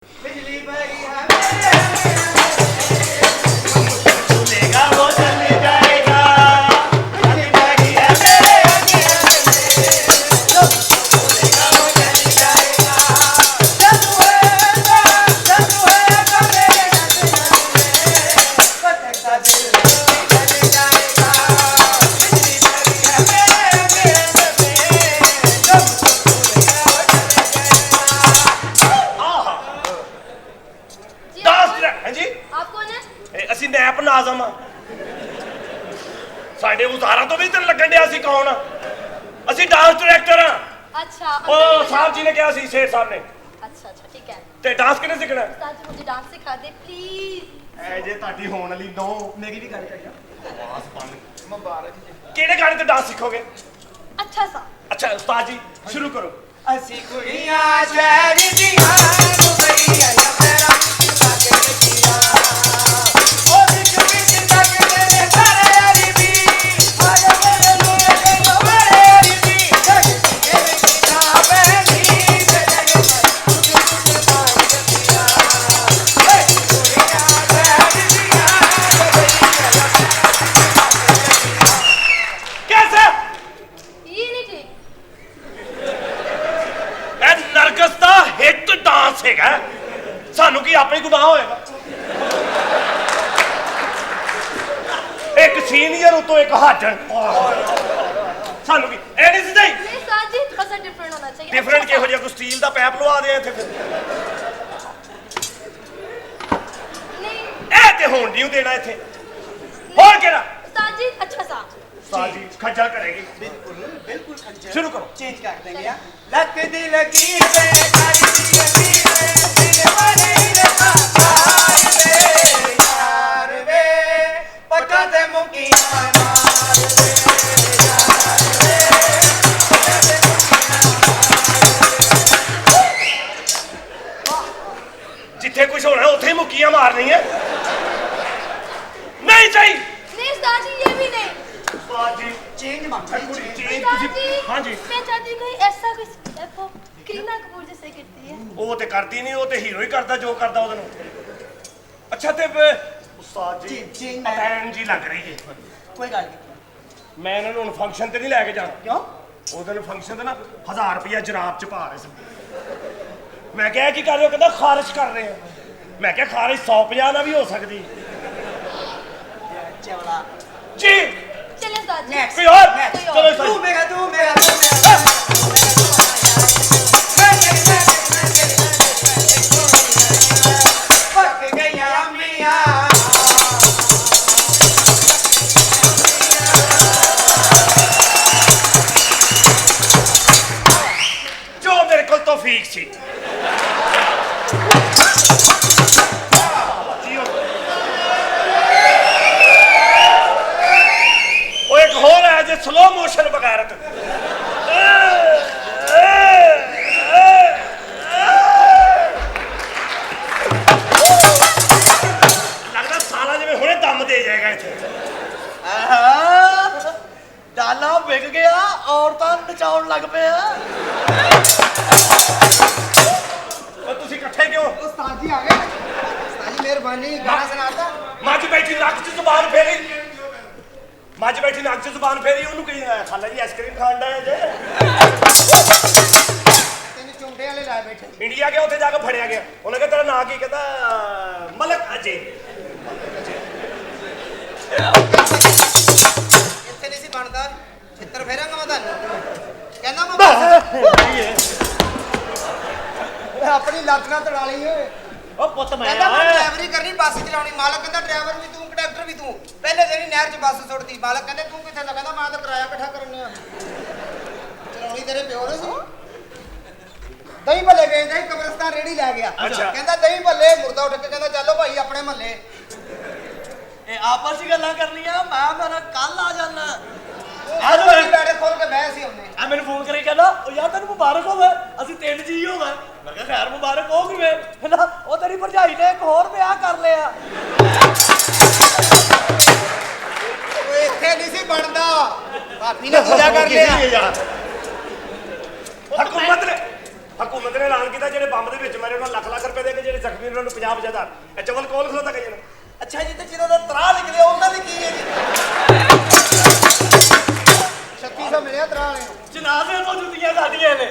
बिजली भरी है लेगा वो चल जाएगा बिजली भरी है लेगा वो चल जाएगा जादू है मेरे पटका दिल चल जाएगा बिजली भरी है मेरे ਅਸੀਂ ਨੈਪ ਨਾਜ਼ਮ ਸਾਡੇ ਉਜ਼ਾਰਾ ਤੋਂ ਵੀ ਤੇ ਲੱਗਣ ਡਿਆ ਸੀ ਕੌਣ ਅਸੀਂ ਡਾਂਸ ਡਾਇਰੈਕਟਰ ਆ अच्छा ਉਹ ਸਾਹਿਬ ਜੀ ਨੇ ਕਿਹਾ ਸੀ ਸ਼ੇਰ ਸਾਹਿਬ ਨੇ अच्छा अच्छा ठीक है ਤੇ ਡਾਂਸ ਕਿਹਨੇ ਸਿੱਖਣਾ उस्ताद जी मुझे डांस सिखा दे प्लीज ਐ ਜੇ ਤੁਹਾਡੀ ਹੋਣ ਵਾਲੀ ਨੋ ਮੇਰੀ ਵੀ ਗੱਲ ਕਰੀਆ ਆਵਾਜ਼ ਬੰਦ ਮੁਬਾਰਕ ਜੀ ਕਿਹੜੇ ਗਾਣੇ ਤੇ ਡਾਂਸ ਸਿੱਖੋਗੇ अच्छा सा ਅੱਛਾ ਉਸਤਾਦ ਜੀ ਸ਼ੁਰੂ ਕਰੋ ਅਸੀਂ ਕੁੜੀਆਂ ਸ਼ਹਿਰ ਦੀਆਂ ਦੁਬਈਆਂ ਤੇਰਾ ਸਾਕੇ ਦੀਆਂ ਉਹ ਵਿੱਚ ਵਿੱਚ ਤੱਕਦੇ ਨੇ ਸਾਰੇ ਅਰਬੀ ਆਇਆ ਮੇਰੇ ਲੋਏ ਦੇ ਮੇਰੇ ਅਰਬੀ ਜਗ ਕੇ ਵਿੱਚ ਨਾ ਬੈਠੀ ਤੇ ਜਗ ਕੁੜੀਆਂ ਸ਼ਹਿਰ ਦੀਆਂ ਦੁਬਈਆਂ कैसे ये नहीं ठीक ਇਹ ਨਰਗਸ ਦਾ ਹਿੱਟ ਡਾਂਸ ਹੈਗਾ ਸਾਨੂੰ ਕੀ ਆਪੇ ਗੁਨਾਹ ਹੋਏਗਾ ਇੱਕ ਸੀਨੀਅਰ ਉਤੋਂ ਇੱਕ ਹਾਜਰ ਸਾਨੂੰ ਕੀ ਇਹ ਨਹੀਂ ਸਿੱਧਾਈ नहीं उस्ताद जी थोड़ा सा डिफरेंट होना चाहिए ਡਿਫਰੈਂਟ ਕਿਹੋ ਜਿਹਾ ਕੋਈ ਸਟੀਲ ਦਾ ਪੈਪ ਲਵਾ ਦੇ ਇੱਥੇ ਫਿਰ नहीं ਇਹ ਤੇ ਹੋਣ ਨਹੀਂ ਦੇਣਾ ਇੱਥੇ ਹੋਰ ਕਿਹੜਾ उस्ताद जी अच्छा सा ਸਾਜੀ ਖੱਜਲ ਕਰੇਗੀ ਬਿਲਕੁਲ ਖੰਜਰ ਸ਼ੁਰੂ ਕਰੋ ਚੇਂਜ ਕਰ ਦੇਂਗੇ ਆ ਲੱਕ ਦੀ ਲਕੀਰ ਤੇ ਕਾਲੀ ਦੀ ਲਕੀਰ ਤੇ ਦਿਲ ਬਣੀ ਰਖਾ ਵੇ ਯਾਰ ਵੇ ਪੱਟਾਂ ਤੇ ਮੁਕੀਆਂ ਮਾਰ ਵੇ ਯਾਰ ਵੇ ਪੱਟਾਂ ਤੇ ਜਿੱਥੇ ਕੁਝ ਹੋਣਾ ਉੱਥੇ ਹੀ ਮੁੱਕੀਆਂ ਮਾਰਨੀਆਂ ਨਹੀਂ ਚਾਹੀ नहीं उस्ताद जी ये भी नहीं ਸਾਜੀ ਚੇਂਜ ਮੰਗਦਾ ਕੁੜੀ ਚੇਂਜ ਚੇਂਜ उस्ताद ਤੁਸੀਂ जी ਹਾਂਜੀ मैं चाहती हूँ कोई ऐसा कोई स्टेप हो करीना कपूर जैसे करती है ਉਹ ਤੇ ਕਰਦੀ ਨਹੀਂ ਉਹ ਤੇ ਹੀਰੋ ਹੀ ਕਰਦਾ ਜੋ ਕਰਦਾ ਉਹਦੇ ਨੂੰ ਅੱਛਾ ਤੇ ਉਸਤਾਦ ਜੀ ਜੀ, ਮੈਂ- ਭੈਣ ਜੀ ਲੱਗ ਰਹੀ ਹੈ ਕੋਈ ਗੱਲ ਨਹੀਂ ਮੈਂ ਇਹਨਾਂ ਨੂੰ ਹੁਣ ਫੰਕਸ਼ਨ ਤੇ ਨਹੀਂ ਲੈ ਕੇ ਜਾਣਾ ਕਿਉਂ ਉਹਦੇ ਨੂੰ ਫੰਕਸ਼ਨ ਤੇ ਨਾ 1000 ਰੁਪਇਆ ਜਰਾਬ ਚ ਪਾ ਰਹੇ ਸੀ ਮੈਂ ਕਿਹਾ ਕੀ ਕਰ ਰਹੇ ਹੋ ਕਹਿੰਦਾ ਖਾਰਿਜ ਕਰ ਰਹੇ ਆ ਮੈਂ ਕਿਹਾ ਖਾਰਿਜ 150 ਨਾਲ ਵੀ ਹੋ ਸਕਦੀ ਚਵਲਾ ਜੀ चलिए उस्ताद जी नेक्स्ट कोई और? नेक्स्ट चलो सही। तू मेरा पक गया मियां ਜੋ ਮੇਰੇ ਕੋਲ ਤੌਫੀਕ ਸੀ ਜੀਓ। ਉਹ ਇੱਕ ਹੋਰ ਹੈ ਜੇ ਸਲੋ ਮੋਸ਼ਨ ਬਗੈਰਤ ਲੱਗਦਾ ਸਾਲਾ ਜਿਵੇਂ ਹੁਣੇ ਦਮ ਦੇ ਜਾਏਗਾ ਇੱਥੇ डाला बिक गया औरतां नचाउण लग पे ਉਹ ਤੁਸੀਂ ਇਕੱਠੇ ਕਿਉਂ उस्ताद जी आ गए उस्ताद जी मेहरबानी गाना सुनाता ਮੱਝ ਬੈਠੀ ਨੱਕ 'ਚ ਜ਼ੁਬਾਨ ਫੇਰੀ ਮੱਝ ਬੈਠੀ ਨੱਕ 'ਚ ਜ਼ੁਬਾਨ ਫੇਰੀ ਉਹਨੂੰ ਕਹੀ ਖਾਲਾ ਜੀ ਆਈਸਕ੍ਰੀਮ ਖਾਣ ਦਾ ਜੇ तेन चुंडे वाले लाए बैठे ਇੰਡੀਆ ਗਿਆ ਉੱਥੇ ਜਾ ਕੇ ਫੜਿਆ ਗਿਆ ਉਹਨੇ ਕਿਹਾ ਤੇਰਾ ਨਾਂ ਕੀ ਕਹਿੰਦਾ ਮਲਕ ਅਜੇ ਇੱਥੇ ਨਹੀਂ ਸੀ ਬਣਦਾ ਛਿੱਤਰ ਫੇਰਾਂਗਾ ਮੈਂ ਤੁਹਾਨੂੰ ਕਹਿੰਦਾ ਮੈਂ ਆਪਣੀ ਲੱਤ ਨਾਲ ਤੜਾ ਲਈ ਓਏ ਉਹ ਪੁੱਤ ਕਹਿੰਦਾ ਮੈਂ ਡਰਾਈਵਰੀ ਕਰਨੀ ਬੱਸ ਚਲਾਉਣੀ ਮਾਲਕ ਕਹਿੰਦਾ ਡਰਾਈਵਰ ਵੀ ਤੂੰ ਕੰਡਕਟਰ ਵੀ ਤੂੰ ਪਹਿਲੇ ਦਿਨ ਹੀ ਨਹਿਰ 'ਚ ਬੱਸ ਸੁੱਟਦੀ ਮਾਲਕ ਕਹਿੰਦੇ ਤੂੰ ਕਿੱਥੇ ਦਾ ਕਹਿੰਦਾ ਮੈਂ ਤਾਂ ਕਿਰਾਇਆ ਇਕੱਠਾ ਕਰਨੇ ਆ ਚਲਾਉਣੀ ਤੇਰੇ ਪਿਓ ਨੇ ਸੀ ਦਹੀਂ ਭੱਲੇ ਵੇਚਦਾ ਸੀ ਕਬਰਸਤਾਨ ਰੇੜੀ ਲੈ ਗਿਆ ਅੱਛਾ। ਕਹਿੰਦਾ ਦਹੀਂ ਭੱਲੇ ਮੁਰਦਾ ਉੱਠ ਕੇ ਕਹਿੰਦਾ ਚੱਲੋ ਭਾਈ ਆਪਣੇ ਮਹੱਲੇ ਇਹ ਆਪਸ ਵਿੱਚ ਗੱਲਾਂ ਕਰਨੀਆਂ ਮੈਂ ਮੇਰਾ ਕੱਲ ਆ ਜਾਣਾ ਆਜੋ ਬੈਠੇ ਖੋਲ ਕੇ ਬਹਿ ਸੀ ਉਹਨੇ ਆ ਮੈਨੂੰ ਫੋਨ ਕਰੀ ਕਹਿੰਦਾ ਉਹ ਯਾਰ ਤੈਨੂੰ ਮੁਬਾਰਕ ਹੋਵੇ ਅਸੀਂ ਤਿੰਨ ਜੀ ਹੋਵੇ ਮੈਂ ਕਿਹਾ ਖੈਰ ਮੁਬਾਰਕ ਹੋ ਕਿਵੇਂ ਕਹਿੰਦਾ ਉਹ ਤੇਰੀ ਭਰਜਾਈ ਨੇ ਇੱਕ ਹੋਰ ਵਿਆਹ ਕਰ ਲਿਆ ਓਏ ਇੱਥੇ ਨਹੀਂ ਸੀ ਬਣਦਾ ਭਾਬੀ ਨੇ ਪੂਜਾ ਕਰ ਲਿਆ ਹਕੂਮਤ ਨੇ ਹਕੂਮਤ ਨੇ ਐਲਾਨ ਕੀਤਾ ਜਿਹੜੇ ਬੰਬ ਦੇ ਵਿੱਚ ਮਾਰੇ ਉਹਨਾਂ ਲੱਖ ਲੱਖ ਰੁਪਏ ਦੇ ਕੇ ਜਿਹੜੇ ਜ਼ਖਮੀ ਉਹਨਾਂ ਨੂੰ 50 ਹਜ਼ਾਰ। ਇਹ ਚਵਲ ਕੋਲ ਖਲੋਤਾ ਕਹੀ ਜਾਣਾ। ਅੱਛਾ ਜੀ, ਤੇ ਜਿਹਨਾਂ ਦਾ ਤਰਾ ਨਿਕਲਿਆ ਉਹਨਾਂ ਦੀ ਕੀ ਹੈ ਜੀ? 3600 ਮਿਲਿਆ ਤਰਾ ਵਾਲੇ ਨੂੰ। ਜਨਾਜ਼ੇ ਤੋਂ ਜੁੱਤੀਆਂ ਕੱਢੀਆਂ ਨੇ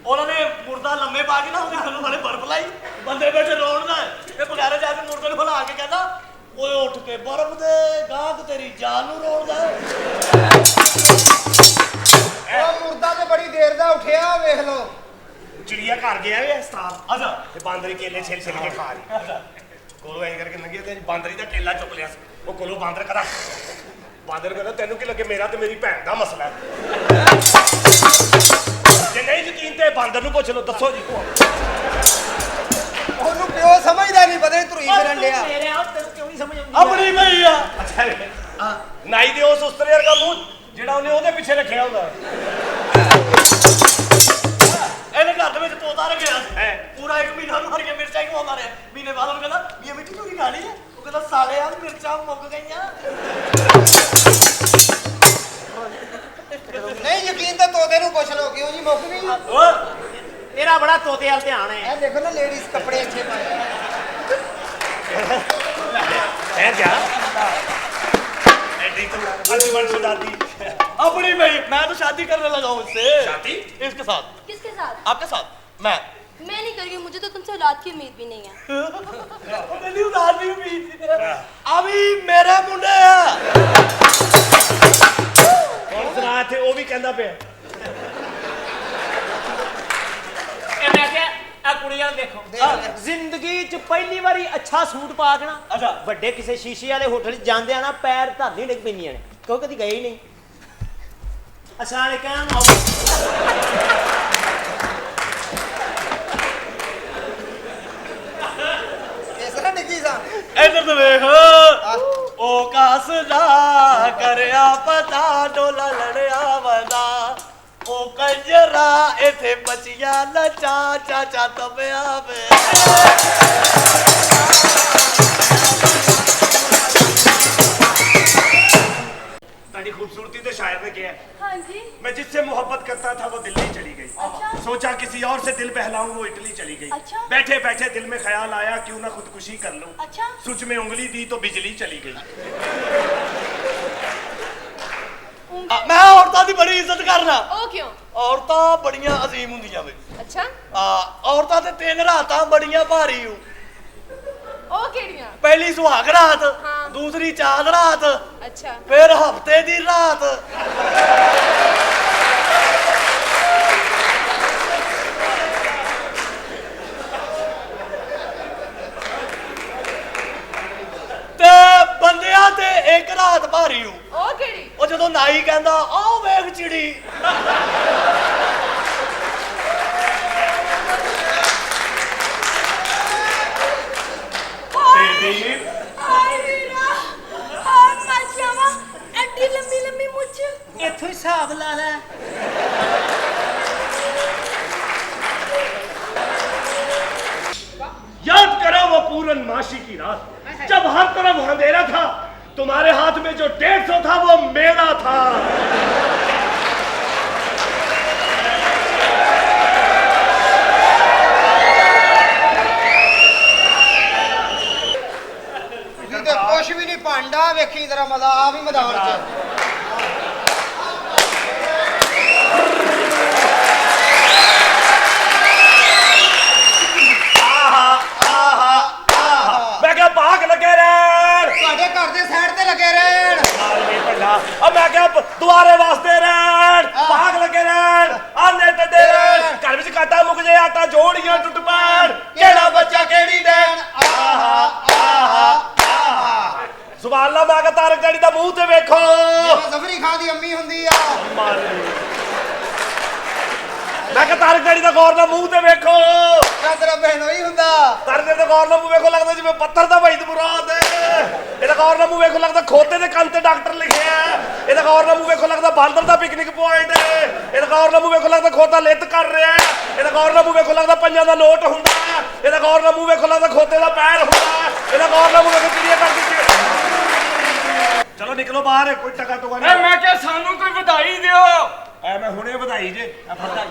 ਉਹਨਾਂ ਨੇ। ਮੁਰਦਾ ਲੰਮੇ ਪਾ ਕੇ ਨਾ ਉਹਨੇ ਸਾਨੂੰ ਵਾਲੇ ਬਰਫ ਲਾਈ, ਬੰਦੇ ਬੈਠੇ ਰੋਣ ਦਾ। ਇਹ ਬਗੈਰੇ ਜਾ ਕੇ ਮੁਰਦੇ ਨੂੰ ਹਿਲਾ ਕੇ ਕਹਿੰਦਾ ਓਏ ਉੱਠ ਕੇ ਬਰਫ ਦੇ ਗਾਹਕ ਤੇਰੀ ਜਾਨ ਨੂੰ ਰੋਣ ਦਾ। ਉਹ ਮੁਰਦਾ ਤੇ ਬੜੀ ਦੇਰ ਦਾ ਉੱਠਿਆ, ਵੇਖ ਲਓ। ਚਿੜੀਆ ਘਰ ਗਿਆ ਵੇ ਉਸਤਾਦ। ਅੱਛਾ। ਤੇ ਬਾਂਦਰੀ ਕੇਲੇ ਛਿਲ ਛਿਲ ਕੇ ਖਾ ਰਹੀ। ਕੋਲੋਂ ਐਂ ਕਰਕੇ ਲੰਘਿਆ ਤੇ ਬਾਂਦਰੀ ਦਾ ਕੇਲਾ ਚੁੱਕ ਲਿਆ ਸੀ। ਉਹ ਕੋਲੋਂ ਬਾਂਦਰ ਕਹਿੰਦਾ, ਬਾਂਦਰ ਕਹਿੰਦਾ ਤੈਨੂੰ ਕੀ ਲੱਗੇ ਮੇਰਾ ਤੇ ਮੇਰੀ ਭੈਣ ਦਾ ਮਸਲਾ ਹੈ। ਜੇ ਨਹੀਂ ਯਕੀਨ ਤੇ ਬਾਂਦਰ ਨੂੰ ਪੁੱਛ ਲਓ। ਦੱਸੋ ਜੀ। ਉਹਨੂੰ ਪਿਓ ਸਮਝਦਾ ਨਹੀਂ, ਪਤਾ ਨਹੀਂ ਧਰੂਈ ਫਿਰਨ ਡਿਆ। ਮੇਰੇ ਆਪ ਤੈਨੂੰ ਕਿਉਂ ਨਹੀਂ ਸਮਝ ਆਉਂਦੀ? ਆਪਣੀ ਭਈ ਆ। ਅੱਛਾ ਨਾਈ ਦੇ ਉਸ ਉਸਤਰੇ ਵਰਗਾ ਮੂੰਹ ਜਿਹੜਾ ਉਹਨੇ ਉਹਦੇ ਪਿੱਛੇ ਰੱਖਿਆ ਹੁੰਦਾ। ਇਹਨੇ ਘਰ ਦੇ ਵਿੱਚ ਤੋਤਾ ਰੱਖਿਆ ਸੀ। ਹੈਂ। ਪੂਰਾ 1 ਮਹੀਨਾ ਨੂੰ ਹਰੀਆਂ ਮਿਰਚਾਂ ਹੀ ਖਵਾਉਂਦਾ ਰਿਹਾ। ਮਹੀਨੇ ਬਾਅਦ ਉਹਨੂੰ ਕਹਿੰਦਾ ਵੀ ਇਹ ਮਿੱਠੀ ਚੂਰੀ ਖਾਣੀ ਹੈ। ਉਹ ਕਹਿੰਦਾ ਸਾਲਿਆ ਮਿਰਚਾਂ ਮੁੱਕ ਗਈਆਂ। ਨਹੀਂ ਯਕੀਨ ਤਾਂ ਤੋਤੇ ਨੂੰ ਪੁੱਛ ਲਓ, ਕਿਉਂ ਜੀ ਮੁੱਕ ਗਈ? ਓ ਤੇਰਾ ਬੜਾ ਤੋਤੇ ਵੱਲ ਧਿਆਨ ਹੈ। ਇਹ ਦੇਖੋ ਨਾ ਲੇਡੀਜ਼ ਕੱਪੜੇ ਅੱਛੇ ਪਾਏ। ठहर जा। अंशु दादी अपनी भाई मैं तो शादी करने लगा हूँ इससे। शादी? इसके साथ। किसके साथ? आपके साथ। मैं नहीं करूँगी, मुझे तो तुमसे औलाद की उम्मीद भी नहीं है। मेरी औलाद भी उम्मीद थी। अभी मेरे मुंडे हैं। कौन सुना थे वो भी कहना पे ਕੁੜੀਆਂ ਦੇਖੋ ਜ਼ਿੰਦਗੀ ਚ ਪਹਿਲੀ ਵਾਰੀ ਅੱਛਾ ਸੂਟ ਪਾ ਕੇ ਨਾ ਅੱਛਾ ਵੱਡੇ ਕਿਸੇ ਸ਼ੀਸ਼ੇ ਵਾਲੇ ਹੋਟਲ ਚ ਜਾਂਦੇ ਆ ਨਾ ਪੈਰ ਧਰਨੀ ਡਿੱਗ ਪੈਂਦੀਆਂ ਨੇ ਕਿਉਂ ਕਦੀ ਗਏ ਹੀ ਨਹੀਂ। ਅਸਲਾਮ ਅਲੈਕਮ। ਇਸ ਤਰ੍ਹਾਂ ਡਿੱਗੀ ਸਾਂ। ਇਧਰ ਤੇ ਵੇਖ ਉਹ ਕਾਸ ਦਾ ਕਰਿਆ ਪਤਾ ਡੋਲਾ ਲੜਿਆ ਵਦਾ ਉਹ ਕੰਜਰਾ ਇਥੇ ਬਚਿਆ ਲਚਾ ਚਾਚਾ ਤਪਿਆ ਵੇ। तारी खूबसूरती तो शायर ने किया है। हाँ जी। मैं जिससे मोहब्बत करता था वो दिल्ली चली गई। अच्छा। सोचा किसी और से दिल बहलाऊं वो इटली चली गई। अच्छा। बैठे बैठे दिल में ख्याल आया क्यों ना खुदकुशी कर लूं। अच्छा। स्विच में उंगली दी तो बिजली चली गई। मैं औरतां दी बड़ी इज्जत करना। ओ क्यों? औरतां बड़ियां अजीम हुंदियां वे। अच्छा। औरतां ते 3 रातां बड़ियां भारी हूं। ओ केड़ियां? पहली सुहाग रात, हाँ। दूसरी चांद रात, अच्छा। फिर हफ्ते दी रात। ते बंदियां ते एक रात भारी हूं। ओ केड़ी? ਉਹ ਜਦੋਂ ਨਾਈ ਕਹਿੰਦਾ ਆਹ ਵੇਖ ਚਿੜੀ हाय मेरा हाय माशावा एडी लंबी लंबी मुछ ਇੱਥੋਂ ਹੀ ਹਿਸਾਬ ਲਾ ਲੈ। याद करो वो पूर्णमासी की रात जब हर तरफ अंधेरा था तुम्हारे हाथ में जो 150 था वो मेरा था। ਤੁਸੀਂ ਤੇ ਕੁਛ ਵੀ ਨਹੀਂ ਭਾਂਡਾ ਵੇਖੀ ਜਰਾ ਮਜ਼ਾ ਆ ਵੀ ਮੈਦਾਨ 'ਚ। मैं क्या भाग लगे रहन ਤੁਹਾਡੇ ਘਰ ਦੇ ਸਾਈਡ ਤੇ ਲੱਗੇ ਰਹਿਣ। अब मैं क्या दुआरे वास्ते रहन भाग लगे रहन आने ते दे रहन घर विच काटा मुक जे आटा जोड़ियां टुट पैण केड़ा बच्चा केड़ी डैन। सुभान अल्लाह मैं क्या तारक गड़ी दा मुंह ते वेखो ਜਿਵੇਂ ਜ਼ਫਰੀ ਖਾਨ ਦੀ ਅੰਮੀ ਹੁੰਦੀ ਆ। मैं क्या तारक गड़ी दा गौर दा मुंह ते वेखो ਤੇਰਾ ਬਹਿਨੋਈ ਹੁੰਦਾ। तारक गड़ी दा गौर दा मुंह वेखो लगदा जिवें पत्थर दा वहीद मुराद ਇਹਦਾ ਗੌਰ ਦਾ ਮੂੰਹ ਵੇਖੋ ਲੱਗਦਾ ਖੋਤੇ ਦੇ ਕੰਨ ਤੇ ਡਾਕਟਰ ਲਿਖਿਆ। ਇਹਦਾ ਗੌਰ ਦਾ ਮੂੰਹ ਵੇਖੋ ਲੱਗਦਾ ਬਾਂਦਰ ਦਾ ਪਿਕਨਿਕ ਪੁਆਇੰਟ। ਇਹਦਾ ਗੌਰ ਦਾ ਮੂੰਹ ਵੇਖੋ ਲੱਗਦਾ ਖੋਤਾ ਲਿੱਤ ਕਰ ਰਿਹਾ। ਇਹਦਾ ਗੌਰ ਦਾ ਮੂੰਹ ਵੇਖੋ ਲੱਗਦਾ ਪੰਜਾਂ ਦਾ ਨੋਟ ਹੁੰਦਾ। ਇਹਦਾ ਗੌਰ ਦਾ ਮੂੰਹ ਵੇਖੋ ਲੱਗਦਾ ਖੋਤੇ ਦਾ ਪੈਰ ਹੁੰਦਾ। ਇਹਦਾ ਗੌਰ ਦਾ ਮੂੰਹ ਵੇਖੋ ਚਿੜੀਆਂ ਕਰ ਦਿੱਤੀ। ਚਲੋ ਨਿਕਲੋ ਬਾਹਰ ਕੋਈ ਟਕਾ ਟੁਕਾ ਨਹੀਂ। ਮੈਂ ਕਿਹਾ ਸਾਨੂੰ ਕੋਈ ਵਧਾਈ ਦਿਓ। ਐ ਮੈਂ ਹੁਣੇ ਵਧਾਈ ਜੇ ਆ ਵਧਾਈ